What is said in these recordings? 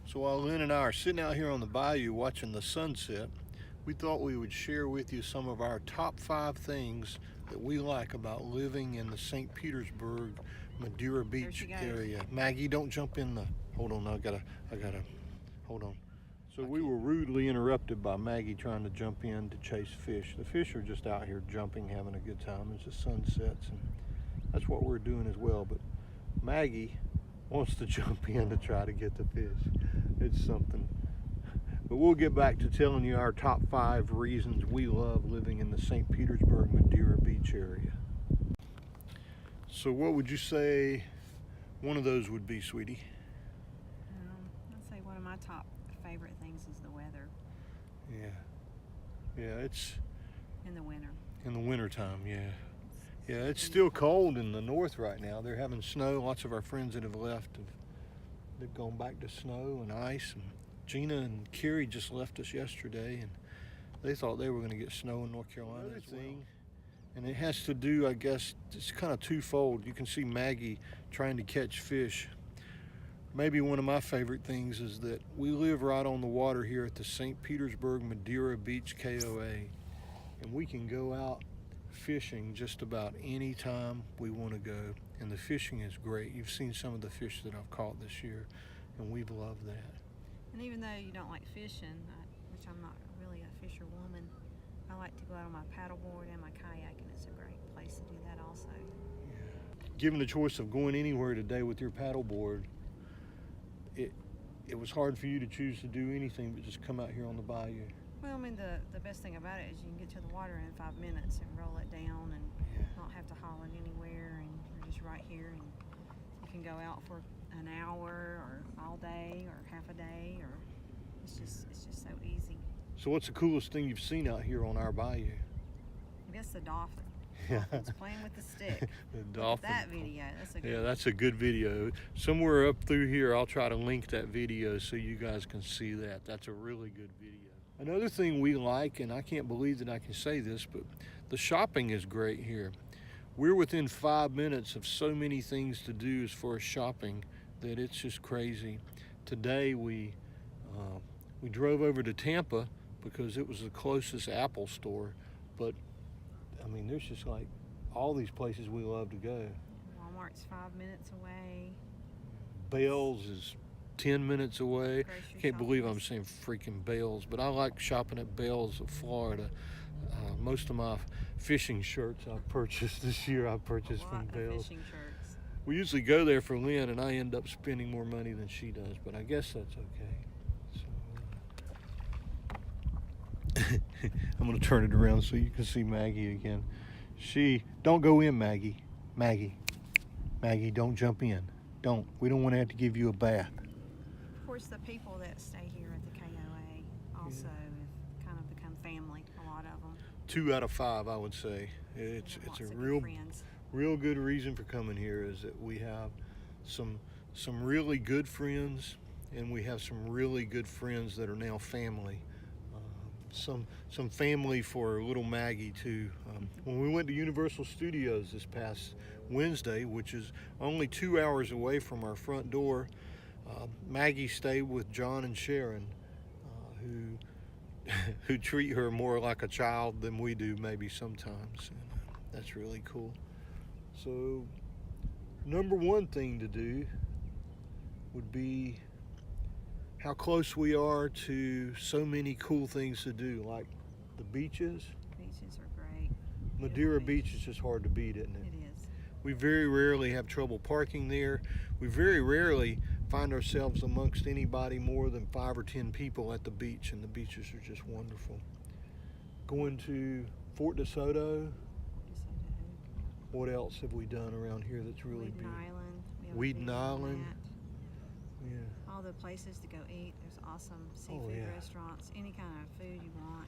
So while Lynn and I are sitting out here on the bayou watching the sunset, we thought we would share with you some of our top 5 things that we like about living in the St. Petersburg, Madeira Beach area. Maggie, don't jump in the, hold on, I gotta, hold on. So we were rudely interrupted by Maggie trying to jump in to chase fish. The fish are just out here jumping, having a good time as the sun sets, and that's what we're doing as well. But Maggie wants to jump in to try to get the fish. It's something. But we'll get back to telling you our top 5 reasons we love living in the St. Petersburg, Madeira Beach area. So what would you say one of those would be, sweetie? I'd say one of my top favorite things is the weather. Yeah, it's in the winter. In the winter time, yeah. Yeah, it's still cold in the north right now. They're having snow. Lots of our friends that have left, they've gone back to snow and ice. And Gina and Carrie just left us yesterday, and they thought they were going to get snow in North Carolina. And it has to do, I guess, it's kind of twofold. You can see Maggie trying to catch fish. Maybe one of my favorite things is that we live right on the water here at the St. Petersburg Madeira Beach KOA, and we can go out fishing just about any time we want to go, and the fishing is great. You've seen some of the fish that I've caught this year, and we've loved that. And even though you don't like fishing, which I'm not really a fisherwoman, I like to go out on my paddleboard and my kayak, and it's a great place to do that also. Yeah. Given the choice of going anywhere today with your paddleboard, it was hard for you to choose to do anything but just come out here on the bayou. Well, I mean, the best thing about it is you can get to the water in 5 minutes and roll it down and not have to haul it anywhere, and you're just right here, and you can go out for an hour or all day or half a day, or it's just so easy. So what's the coolest thing you've seen out here on our bayou? I guess the dolphin. Yeah. Dolphin's playing with the stick. The dolphin. That video, that's a good Yeah, that's a good video. Somewhere up through here, I'll try to link that video so you guys can see that. That's a really good video. Another thing we like, and I can't believe that I can say this, but the shopping is great here. We're within 5 minutes of so many things to do as far as shopping that it's just crazy. Today we drove over to Tampa because it was the closest Apple store, but I mean, there's just like all these places we love to go. Walmart's 5 minutes away. Bell's is 10 minutes away. Grocery Can't believe I'm shopping. saying freaking Bell's, but I like shopping at Bell's of Florida. Most of my fishing shirts I've purchased this year, I've purchased from Bell's. Fishing shirts. We usually go there for Lynn, and I end up spending more money than she does, but I guess that's okay. So, I'm going to turn it around so you can see Maggie again. Don't go in, Maggie. Maggie, don't jump in. Don't. We don't want to have to give you a bath. Of course, the people that stay here at the KOA also have kind of become family, a lot of them. 2 out of 5, I would say. It's a real good reason for coming here is that we have some really good friends, and we have some really good friends that are now family. Some family for little Maggie too. When we went to Universal Studios this past Wednesday, which is only 2 hours away from our front door, Maggie stayed with John and Sharon, who treat her more like a child than we do maybe sometimes. And, that's really cool. So, number 1 thing to do would be how close we are to so many cool things to do, like the beaches. Beaches are great. Madeira Beach is just hard to beat, isn't it? It is. We very rarely have trouble parking there. We very rarely find ourselves amongst anybody more than 5 or 10 people at the beach, and the beaches are just wonderful. Going to Fort DeSoto. What else have we done around here that's really big? Weedon Island. Yeah. All the places to go eat. There's awesome seafood restaurants, any kind of food you want.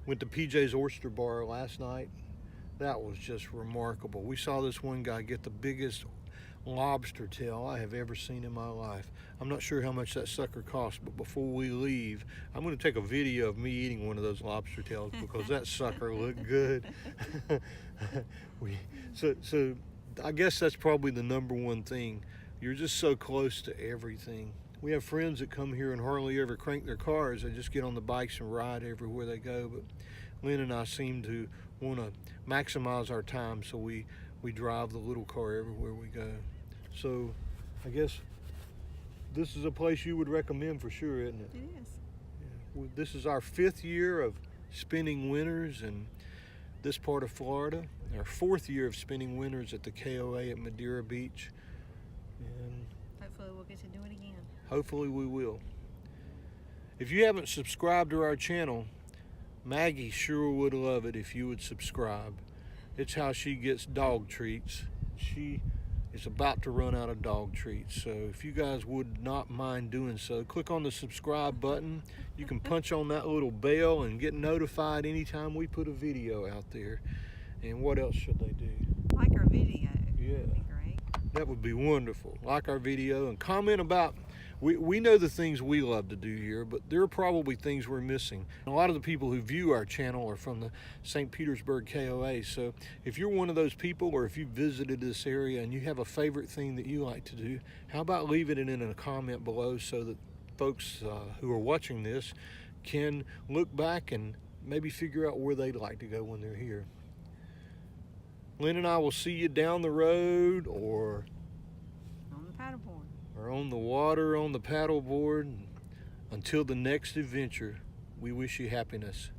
Went to PJ's Oyster Bar last night. That was just remarkable. We saw this one guy get the biggest lobster tail I have ever seen in my life. I'm not sure how much that sucker cost, but before we leave, I'm going to take a video of me eating one of those lobster tails because that sucker looked good. So I guess that's probably the number 1 thing. You're just so close to everything. We have friends that come here and hardly ever crank their cars. They just get on the bikes and ride everywhere they go. But Lynn and I seem to want to maximize our time, so we drive the little car everywhere we go. So I guess this is a place you would recommend for sure, isn't it? It is. Yeah. This is our 5th year of spending winters in this part of Florida. Our 4th year of spending winters at the KOA at Madeira Beach. And hopefully we'll get to do it again. hopefully we will. If you haven't subscribed to our channel, Maggie sure would love it if you would subscribe. It's how she gets dog treats. She is about to run out of dog treats, so if you guys would not mind doing so, click on the subscribe button. You can punch on that little bell and get notified anytime we put a video out there. And what else should they do? Like our video. Yeah. That'd be great. That would be wonderful. Like our video and comment about, we know the things we love to do here, but there are probably things we're missing. A lot of the people who view our channel are from the St. Petersburg KOA, so if you're one of those people, or if you visited this area and you have a favorite thing that you like to do, how about leaving it in a comment below so that folks who are watching this can look back and maybe figure out where they'd like to go when they're here. Lynn and I will see you down the road, or On the paddleboard. or on the water on the paddleboard. Until the next adventure, we wish you happiness.